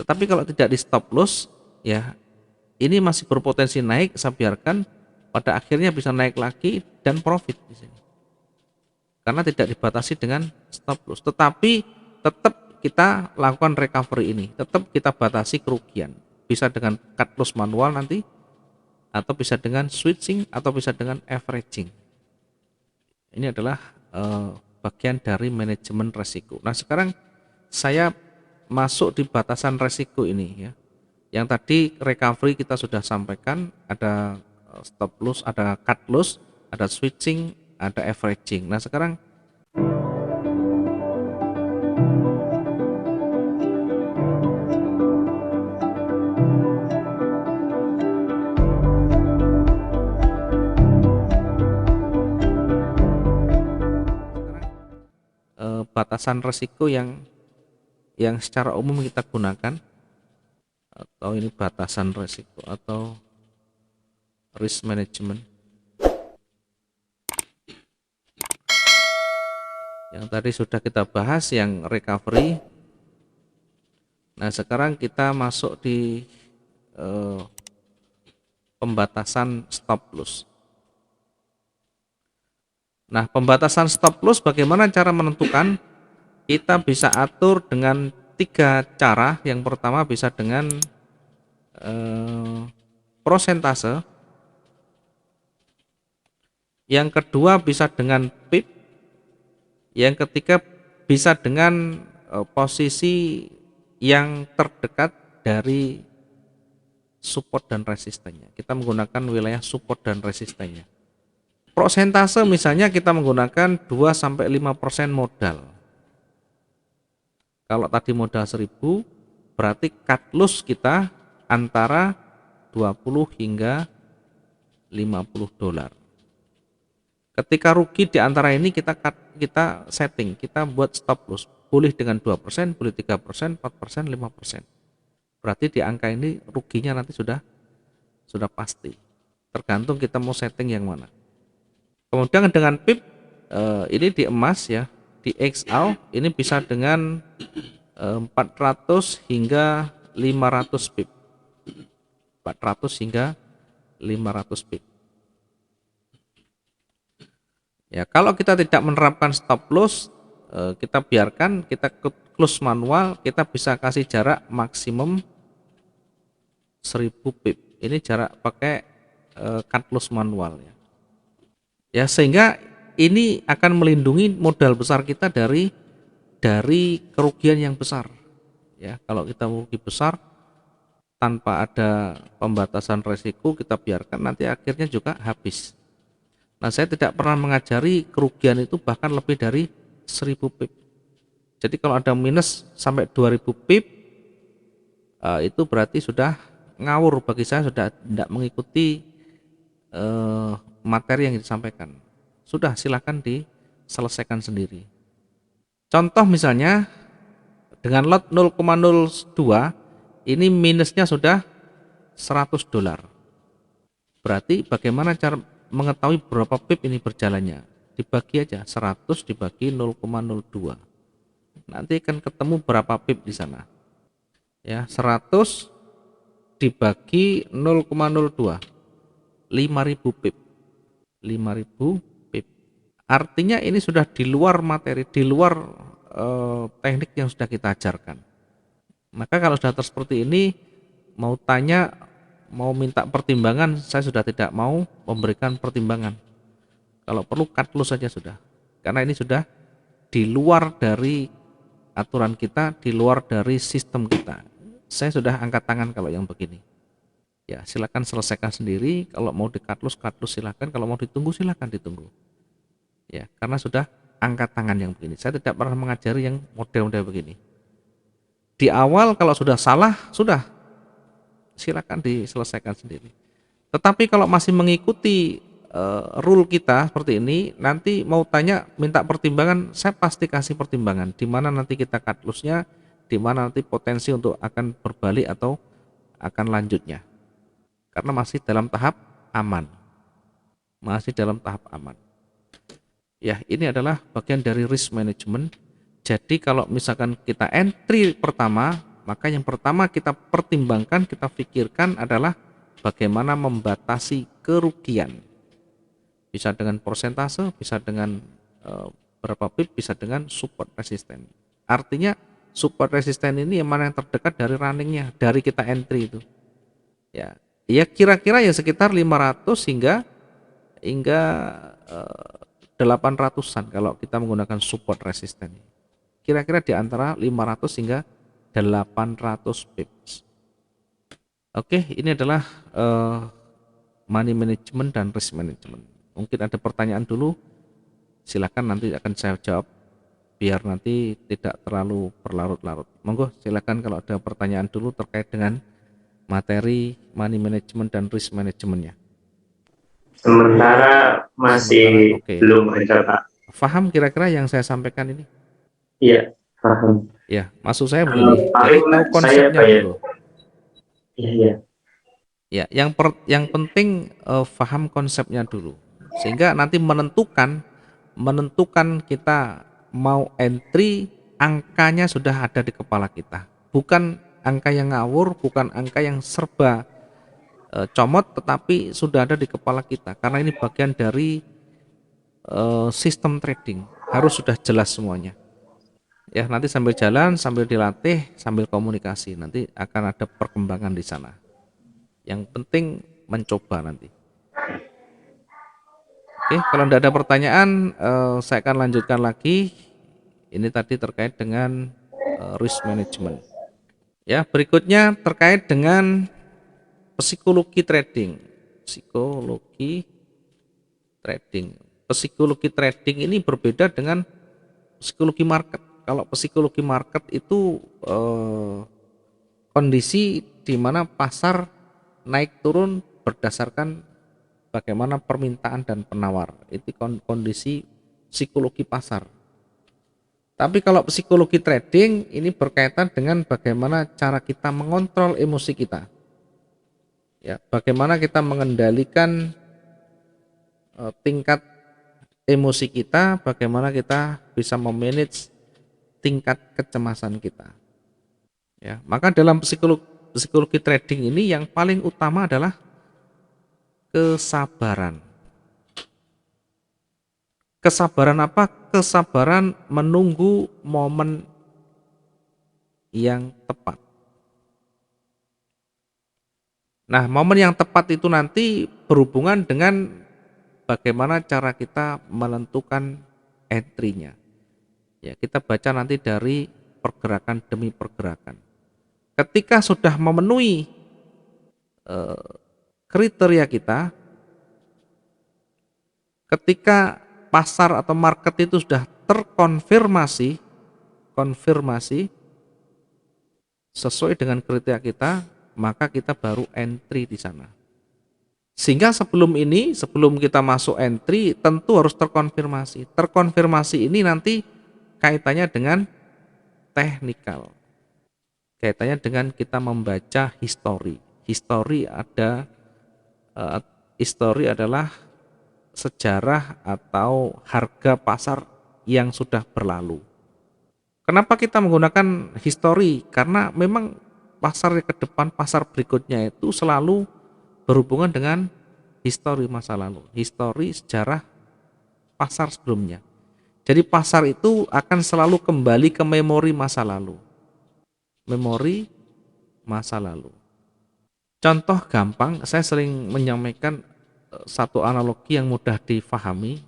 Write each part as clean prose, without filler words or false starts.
Tetapi kalau tidak di stop loss, ya ini masih berpotensi naik, saya biarkan, pada akhirnya bisa naik lagi dan profit di sini. Karena tidak dibatasi dengan stop loss, tetapi tetap kita lakukan recovery ini, tetap kita batasi kerugian. Bisa dengan cut loss manual nanti, atau bisa dengan switching, atau bisa dengan averaging. Ini adalah bagian dari manajemen resiko. Nah, sekarang saya masuk di batasan resiko ini ya. Yang tadi recovery kita sudah sampaikan, ada stop loss, ada cut loss, ada switching, ada averaging. Nah, sekarang batasan resiko yang secara umum kita gunakan, atau ini batasan resiko atau risk management. Yang tadi sudah kita bahas yang recovery. Nah, sekarang kita masuk di pembatasan stop loss. Nah, pembatasan stop loss bagaimana cara menentukan? Kita bisa atur dengan 3 cara. Yang pertama bisa dengan prosentase. Yang kedua bisa dengan pip. Yang ketiga bisa dengan posisi yang terdekat dari support dan resistennya. Kita menggunakan wilayah support dan resistennya. Prosentase misalnya kita menggunakan 2-5% modal. Kalau tadi modal 1000, berarti cut loss kita antara 20 hingga 50 dolar. Ketika rugi di antara ini kita setting, kita buat stop loss. Boleh dengan 2%, boleh 3%, 4%, 5%. Berarti di angka ini ruginya nanti sudah pasti. Tergantung kita mau setting yang mana. Kemudian dengan pip, ini di emas ya, di XAU ini bisa dengan 400 hingga 500 pip. 400 hingga 500 pip. Ya, kalau kita tidak menerapkan stop loss, kita biarkan, kita close manual, kita bisa kasih jarak maksimum 1000 pip. Ini jarak pakai cut loss manual ya. Ya, sehingga ini akan melindungi modal besar kita dari kerugian yang besar. Ya, kalau kita rugi besar tanpa ada pembatasan resiko, kita biarkan, nanti akhirnya juga habis. Nah, saya tidak pernah mengajari kerugian itu bahkan lebih dari 1000 pip. Jadi kalau ada minus sampai 2000 pip, itu berarti sudah ngawur bagi saya, sudah tidak mengikuti materi yang disampaikan. Sudah, silakan diselesaikan sendiri. Contoh misalnya dengan lot 0,02, ini minusnya sudah 100 dolar. Berarti bagaimana cara mengetahui berapa pip ini berjalannya? Dibagi aja 100 dibagi 0,02. Nanti akan ketemu berapa pip di sana. Ya, 100 dibagi 0,02. 5000 pip. 5000 pip. Artinya ini sudah di luar materi, di luar teknik yang sudah kita ajarkan. Maka kalau sudah seperti ini, mau tanya, mau minta pertimbangan, saya sudah tidak mau memberikan pertimbangan. Kalau perlu cut loss saja sudah, karena ini sudah di luar dari aturan kita, di luar dari sistem kita. Saya sudah angkat tangan kalau yang begini. Ya, silakan selesaikan sendiri. Kalau mau di cut loss silakan. Kalau mau ditunggu silakan ditunggu. Ya, karena sudah angkat tangan yang begini. Saya tidak pernah mengajari yang model-model begini. Di awal kalau sudah salah, sudah silakan diselesaikan sendiri. Tetapi kalau masih mengikuti rule kita seperti ini, nanti mau tanya minta pertimbangan, saya pasti kasih pertimbangan di mana nanti kita cut loss-nya, di mana nanti potensi untuk akan berbalik atau akan lanjutnya. Karena masih dalam tahap aman. Masih dalam tahap aman. Ya, ini adalah bagian dari risk management. Jadi kalau misalkan kita entry pertama, Maka yang pertama kita pertimbangkan, kita pikirkan adalah bagaimana membatasi kerugian. Bisa dengan persentase, bisa dengan berapa pip, bisa dengan support resisten. Artinya support resisten ini yang mana yang terdekat dari runningnya, dari kita entry itu. Ya, ya kira-kira ya sekitar 500 hingga 800-an kalau kita menggunakan support resisten. Kira-kira di antara 500 hingga 800 pips. Oke, ini adalah money management dan risk management. Mungkin ada pertanyaan dulu, silakan nanti akan saya jawab biar nanti tidak terlalu berlarut-larut. Monggo silakan kalau ada pertanyaan dulu terkait dengan materi money management dan risk managementnya. Sementara masih Oke. belum ada, Pak. Paham kira-kira yang saya sampaikan ini? Iya, paham. Ya, maksud saya begini. Jadi Paling tahu saya konsepnya dulu. Iya. Ya, yang penting paham konsepnya dulu. Sehingga nanti menentukan kita mau entry, angkanya sudah ada di kepala kita. Bukan angka yang ngawur, bukan angka yang serba comot, tetapi sudah ada di kepala kita. Karena ini bagian dari sistem trading, harus sudah jelas semuanya. Ya, nanti sambil jalan, sambil dilatih, sambil komunikasi, nanti akan ada perkembangan di sana. Yang penting mencoba nanti. Oke, kalau tidak ada pertanyaan, saya akan lanjutkan lagi. Ini tadi terkait dengan risk management. Ya, berikutnya terkait dengan psikologi trading. Psikologi trading. Psikologi trading ini berbeda dengan psikologi market. Kalau psikologi market itu kondisi di mana pasar naik turun berdasarkan bagaimana permintaan dan penawar. Itu kondisi psikologi pasar. Tapi kalau psikologi trading ini berkaitan dengan bagaimana cara kita mengontrol emosi kita. Ya, bagaimana kita mengendalikan tingkat emosi kita, bagaimana kita bisa memanage tingkat kecemasan kita. Ya, maka dalam psikologi trading ini yang paling utama adalah kesabaran. Kesabaran apa? Kesabaran menunggu momen yang tepat. Nah, momen yang tepat itu nanti berhubungan dengan bagaimana cara kita menentukan entry-nya. Ya, kita baca nanti dari pergerakan demi pergerakan. Ketika sudah memenuhi kriteria kita, ketika pasar atau market itu sudah terkonfirmasi sesuai dengan kriteria kita, maka kita baru entry di sana. Sehingga sebelum kita masuk entry tentu harus terkonfirmasi. Terkonfirmasi ini nanti kaitannya dengan teknikal. Kaitannya dengan kita membaca histori. Histori adalah sejarah atau harga pasar yang sudah berlalu. Kenapa kita menggunakan histori? Karena memang pasar ke depan, pasar berikutnya itu selalu berhubungan dengan histori masa lalu, histori sejarah pasar sebelumnya. Jadi pasar itu akan selalu kembali ke memori masa lalu. Memori masa lalu. Contoh gampang, saya sering menyampaikan satu analogi yang mudah difahami.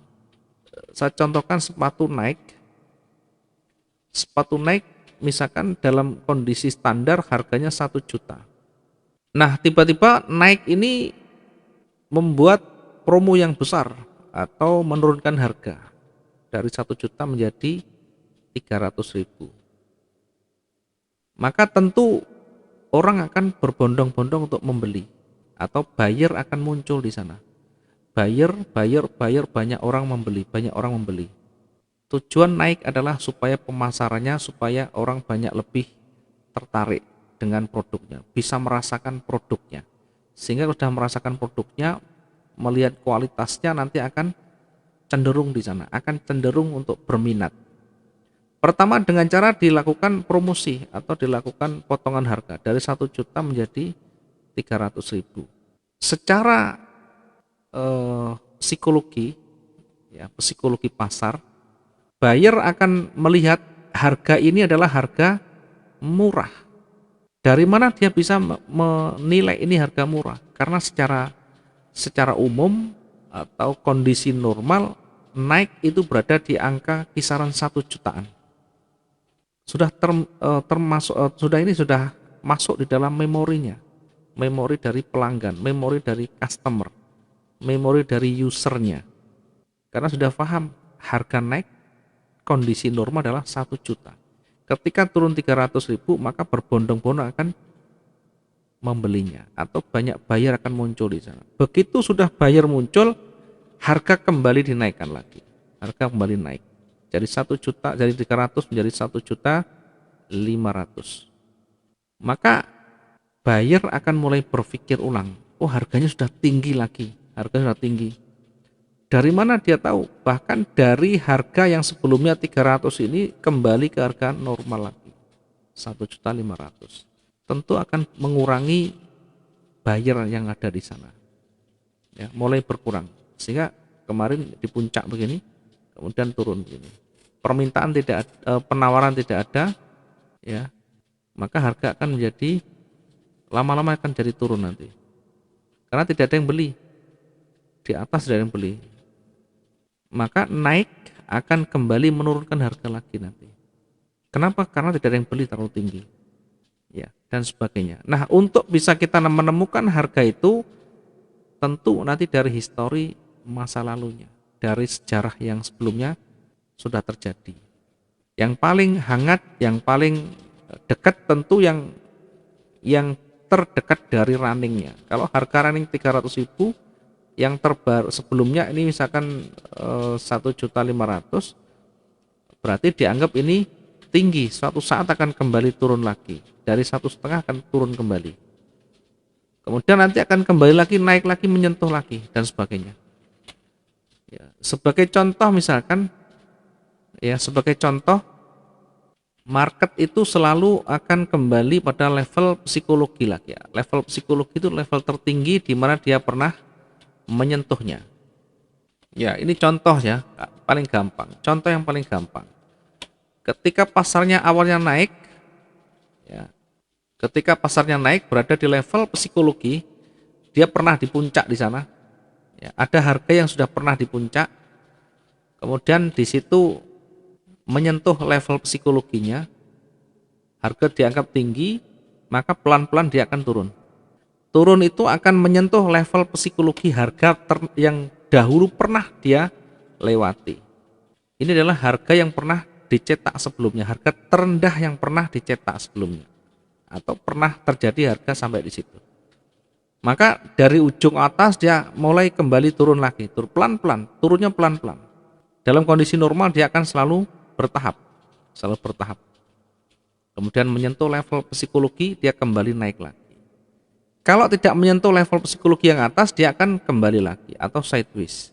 Saya contohkan sepatu Nike misalkan dalam kondisi standar harganya 1 juta. Nah, tiba-tiba Nike ini membuat promo yang besar atau menurunkan harga dari 1 juta menjadi 300.000. Maka tentu orang akan berbondong-bondong untuk membeli atau buyer akan muncul di sana. Buyer, banyak orang membeli. Tujuan naik adalah supaya pemasarannya, supaya orang banyak lebih tertarik dengan produknya, bisa merasakan produknya. Sehingga sudah merasakan produknya, melihat kualitasnya nanti akan cenderung di sana, akan cenderung untuk berminat. Pertama dengan cara dilakukan promosi atau dilakukan potongan harga dari 1 juta menjadi 300.000. Secara psikologi, ya, psikologi pasar, buyer akan melihat harga ini adalah harga murah. Dari mana dia bisa menilai ini harga murah? Karena secara umum atau kondisi normal naik itu berada di angka kisaran 1 jutaan. Sudah termasuk sudah masuk di dalam memorinya, memori dari pelanggan, memori dari customer, memori dari usernya, karena sudah paham harga naik kondisi normal adalah 1 juta. Ketika turun 300.000 maka berbondong-bondong akan membelinya atau banyak buyer akan muncul di sana. Begitu sudah buyer muncul, harga kembali dinaikkan lagi, harga kembali naik. Dari 1 juta, dari 300 menjadi 1.500.000. Maka buyer akan mulai berpikir ulang, oh harganya sudah tinggi lagi, harganya sudah tinggi. Dari mana dia tahu? Bahkan dari harga yang sebelumnya 300 ini kembali ke harga normal lagi, 1.500.000. Tentu akan mengurangi buyer yang ada di sana. Ya, mulai berkurang. Sehingga kemarin di puncak begini, kemudian turun begini. Permintaan tidak penawaran tidak ada, ya, maka harga akan menjadi lama-lama akan jadi turun nanti, karena tidak ada yang beli, di atas tidak ada yang beli, maka naik akan kembali menurunkan harga lagi nanti. Kenapa? Karena tidak ada yang beli terlalu tinggi, ya, dan sebagainya. Nah, untuk bisa kita menemukan harga itu tentu nanti dari histori masa lalunya, dari sejarah yang sebelumnya sudah terjadi. Yang paling hangat, yang paling dekat tentu yang terdekat dari runningnya. Kalau harga running 300.000, yang terbaru sebelumnya ini misalkan 1.500.000, berarti dianggap ini tinggi, suatu saat akan kembali turun lagi, dari 1,5 akan turun kembali, kemudian nanti akan kembali lagi, naik lagi, menyentuh lagi, dan sebagainya. Ya, sebagai contoh misalkan, ya, sebagai contoh, market itu selalu akan kembali pada level psikologi lagi. Ya. Level psikologi itu level tertinggi di mana dia pernah menyentuhnya. Ya, ini contoh ya, paling gampang. Contoh yang paling gampang. Ketika pasarnya awalnya naik, ya, ketika pasarnya naik berada di level psikologi, dia pernah di puncak di sana. Ya, ada harga yang sudah pernah di puncak, kemudian di situ menyentuh level psikologinya, harga dianggap tinggi, maka pelan-pelan dia akan turun. Turun itu akan menyentuh level psikologi harga yang dahulu pernah dia lewati. Ini adalah harga yang pernah dicetak sebelumnya, harga terendah yang pernah dicetak sebelumnya, atau pernah terjadi harga sampai di situ. Maka dari ujung atas dia mulai kembali turun lagi, turun pelan-pelan, turunnya pelan-pelan. Dalam kondisi normal dia akan selalu bertahap, kemudian menyentuh level psikologi, dia kembali naik lagi. Kalau tidak menyentuh level psikologi yang atas, dia akan kembali lagi atau sideways.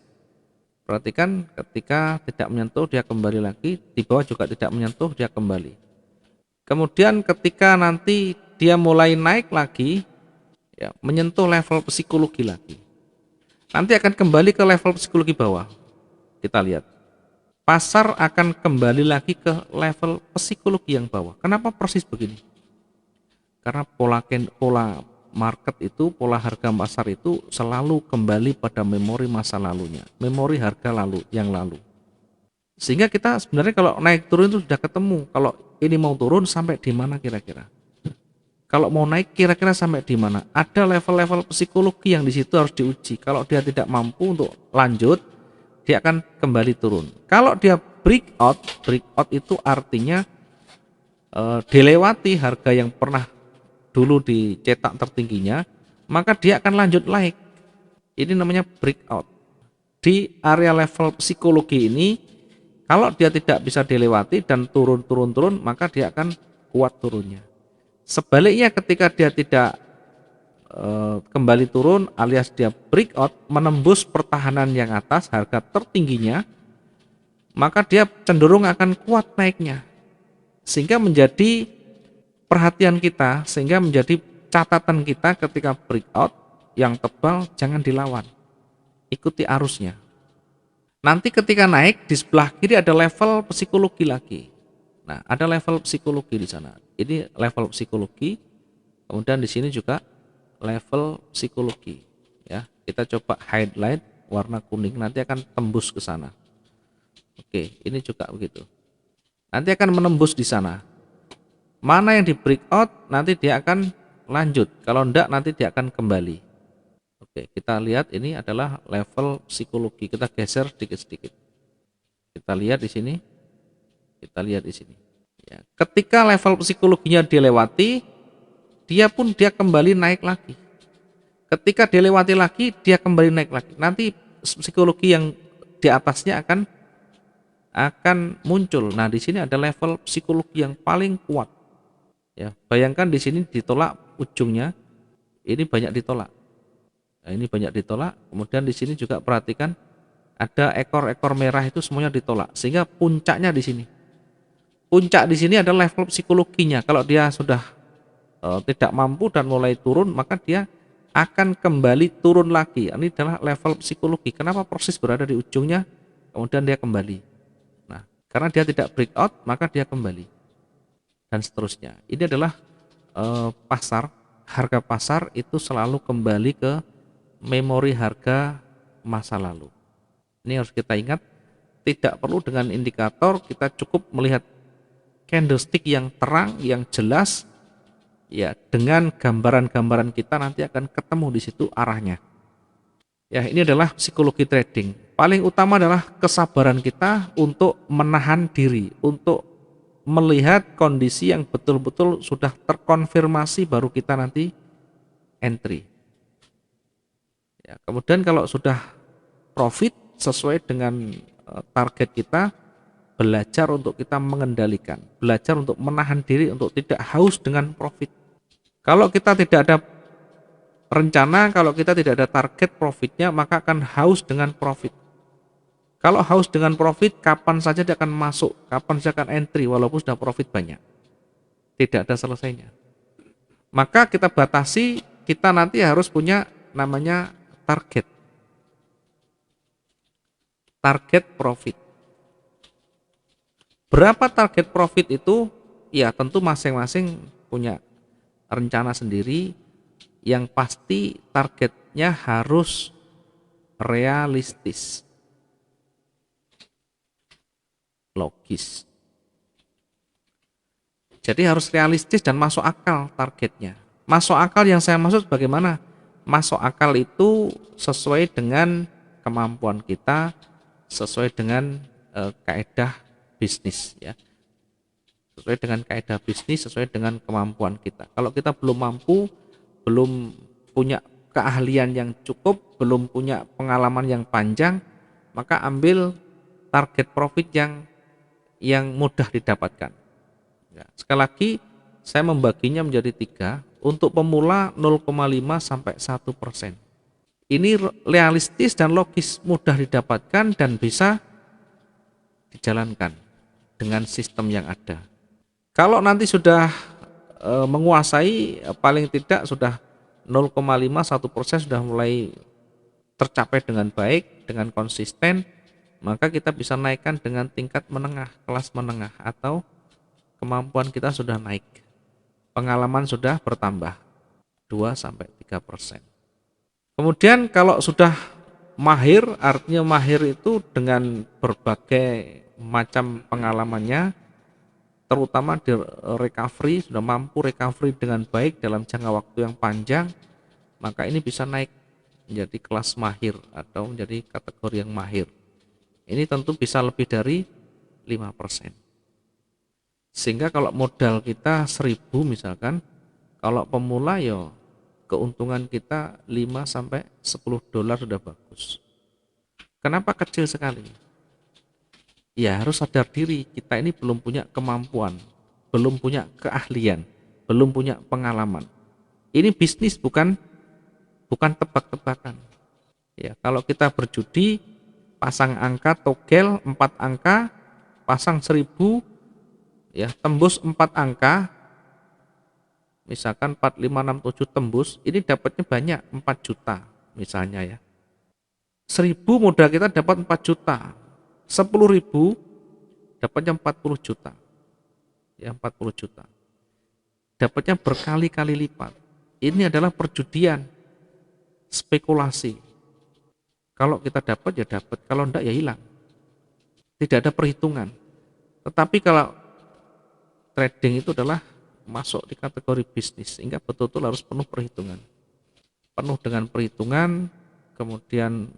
Perhatikan, ketika tidak menyentuh dia kembali lagi, di bawah juga tidak menyentuh dia kembali. Kemudian ketika nanti dia mulai naik lagi, ya, menyentuh level psikologi lagi, nanti akan kembali ke level psikologi bawah. Kita lihat, pasar akan kembali lagi ke level psikologi yang bawah. Kenapa persis begini? Karena pola market itu, pola harga pasar itu selalu kembali pada memori masa lalunya, memori harga yang lalu. Sehingga kita sebenarnya kalau naik turun itu sudah ketemu. Kalau ini mau turun sampai di mana kira-kira? Kalau mau naik kira-kira sampai di mana? Ada level-level psikologi yang di situ harus diuji. Kalau dia tidak mampu untuk lanjut, dia akan kembali turun. Kalau dia breakout itu artinya dilewati harga yang pernah dulu dicetak tertingginya, maka dia akan lanjut naik. Ini namanya breakout. Di area level psikologi ini, kalau dia tidak bisa dilewati dan turun, maka dia akan kuat turunnya. Sebaliknya ketika dia tidak kembali turun alias dia breakout, menembus pertahanan yang atas harga tertingginya, maka dia cenderung akan kuat naiknya. Sehingga menjadi perhatian kita, sehingga menjadi catatan kita ketika breakout yang tebal jangan dilawan. Ikuti arusnya. Nanti ketika naik di sebelah kiri ada level psikologi lagi. Nah, ada level psikologi di sana. Ini level psikologi. Kemudian di sini juga level psikologi. Ya, kita coba highlight warna kuning, nanti akan tembus ke sana. Oke, ini juga begitu. Nanti akan menembus di sana. Mana yang di breakout nanti dia akan lanjut. Kalau enggak nanti dia akan kembali. Oke, kita lihat ini adalah level psikologi. Kita geser sedikit-sedikit. Kita lihat di sini. Kita lihat di sini. Ya, ketika level psikologinya dilewati, dia kembali naik lagi. Ketika dilewati lagi, dia kembali naik lagi. Nanti psikologi yang di atasnya akan muncul. Nah, di sini ada level psikologi yang paling kuat. Ya, bayangkan di sini ditolak ujungnya. Ini banyak ditolak. Nah, ini banyak ditolak. Kemudian di sini juga perhatikan ada ekor-ekor merah itu semuanya ditolak. Sehingga puncaknya di sini. Puncak di sini adalah level psikologinya. Kalau dia sudah tidak mampu dan mulai turun, maka dia akan kembali turun lagi. Ini adalah level psikologi. Kenapa proses berada di ujungnya, kemudian dia kembali. Nah, karena dia tidak breakout, maka dia kembali. Dan seterusnya. Ini adalah pasar. Harga pasar itu selalu kembali ke memori harga masa lalu. Ini harus kita ingat, tidak perlu dengan indikator, kita cukup melihat candlestick yang terang, yang jelas, ya, dengan gambaran-gambaran kita nanti akan ketemu di situ arahnya. Ya, ini adalah psikologi trading. Paling utama adalah kesabaran kita untuk menahan diri, untuk melihat kondisi yang betul-betul sudah terkonfirmasi baru kita nanti entry. Ya, kemudian kalau sudah profit sesuai dengan target kita, belajar untuk kita mengendalikan, belajar untuk menahan diri untuk tidak haus dengan profit. Kalau kita tidak ada rencana, kalau kita tidak ada target profitnya, maka akan haus dengan profit. Kalau haus dengan profit, kapan saja dia akan masuk, kapan saja akan entry walaupun sudah profit banyak. Tidak ada selesainya. Maka kita batasi, kita nanti harus punya namanya target. Target profit. Berapa target profit itu? Ya, tentu masing-masing punya rencana sendiri. Yang pasti targetnya harus realistis, logis. Jadi harus realistis dan masuk akal targetnya. Masuk akal yang saya maksud bagaimana? Masuk akal itu sesuai dengan kemampuan kita, sesuai dengan kaedah bisnis, ya. Sesuai dengan kaedah bisnis, sesuai dengan kemampuan kita. Kalau kita belum mampu, belum punya keahlian yang cukup, belum punya pengalaman yang panjang, maka ambil target profit yang mudah didapatkan. Ya, sekali lagi saya membaginya menjadi 3. Untuk pemula 0,5 sampai 1%. Ini realistis dan logis, mudah didapatkan dan bisa dijalankan dengan sistem yang ada. Kalau nanti sudah menguasai, paling tidak sudah 0,5-1% sudah mulai tercapai dengan baik, dengan konsisten, maka kita bisa naikkan dengan tingkat menengah, kelas menengah, atau kemampuan kita sudah naik, pengalaman sudah bertambah 2-3%. Kemudian kalau sudah mahir, artinya mahir itu dengan berbagai macam pengalamannya, terutama di recovery, sudah mampu recovery dengan baik dalam jangka waktu yang panjang, maka ini bisa naik menjadi kelas mahir atau menjadi kategori yang mahir. Ini tentu bisa lebih dari 5%. Sehingga kalau modal kita 1.000 misalkan, kalau pemula ya keuntungan kita 5-10 dolar sudah bagus. Kenapa kecil sekali? Ya harus sadar diri, kita ini belum punya kemampuan, belum punya keahlian, belum punya pengalaman. Ini bisnis, bukan tebak-tebakan. Ya, kalau kita berjudi, pasang angka togel 4 angka, pasang 1.000, ya, tembus 4 angka, misalkan 4567 tembus, ini dapatnya banyak, 4 juta misalnya ya. 1000 modal kita dapat 4 juta, 10.000 dapatnya 40 juta, ya 40 juta. Dapatnya berkali-kali lipat. Ini adalah perjudian, spekulasi. Kalau kita dapat ya dapat, kalau enggak ya hilang. Tidak ada perhitungan. Tetapi kalau trading itu adalah masuk di kategori bisnis, sehingga betul-betul harus penuh perhitungan. Penuh dengan perhitungan, kemudian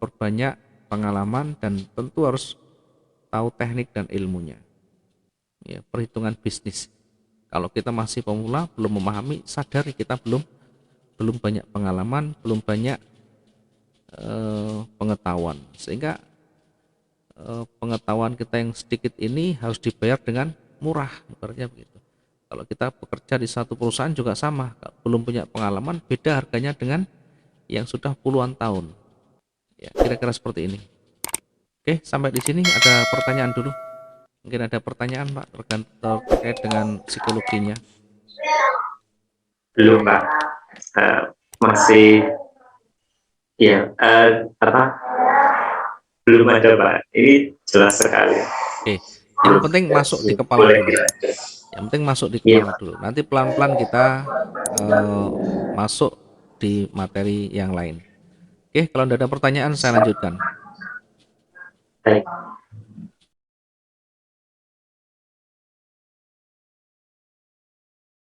perbanyak pengalaman, dan tentu harus tahu teknik dan ilmunya. Ya, perhitungan bisnis. Kalau kita masih pemula, belum memahami, sadari kita belum banyak pengalaman, belum banyak pengetahuan, sehingga pengetahuan kita yang sedikit ini harus dibayar dengan murah, ibaratnya begitu. Kalau kita bekerja di satu perusahaan juga sama, belum punya pengalaman, beda harganya dengan yang sudah puluhan tahun. Ya, kira-kira seperti ini. Oke, sampai di sini ada pertanyaan dulu. Mungkin ada pertanyaan Pak terkait dengan psikologinya. Belum Pak. Masih ya belum ada Pak. Ini jelas sekali. Oke, yang penting masuk di kepala Boleh dulu. dilanjut. Yang penting masuk di Iya kepala Pak. dulu. Nanti pelan-pelan kita masuk di materi yang lain. Oke, kalau tidak ada pertanyaan saya lanjutkan. Baik.